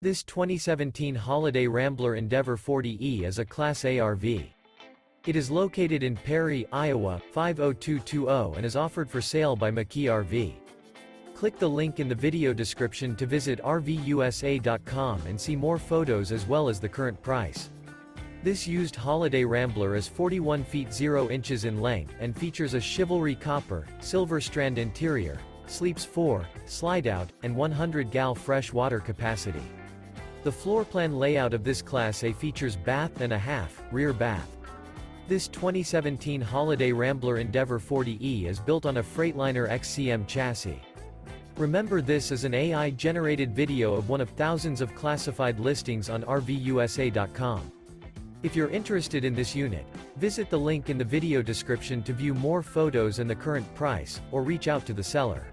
This 2017 Holiday Rambler Endeavor 40E is a Class A RV. It is located in Perry, Iowa, 50220 and is offered for sale by McKee RV. Click the link in the video description to visit RVUSA.com and see more photos as well as the current price. This used Holiday Rambler is 41 feet 0 inches in length and features a Chivalry Copper, silver Strand interior, sleeps 4, Slideout, and 100 gal fresh water capacity. The floor plan layout of this Class A features bath and a half, rear bath. This 2017 Holiday Rambler Endeavor 40E is built on a Freightliner XCM chassis. Remember, this is an AI-generated video of one of thousands of classified listings on RVUSA.com. If you're interested in this unit, visit the link in the video description to view more photos and the current price, or reach out to the seller.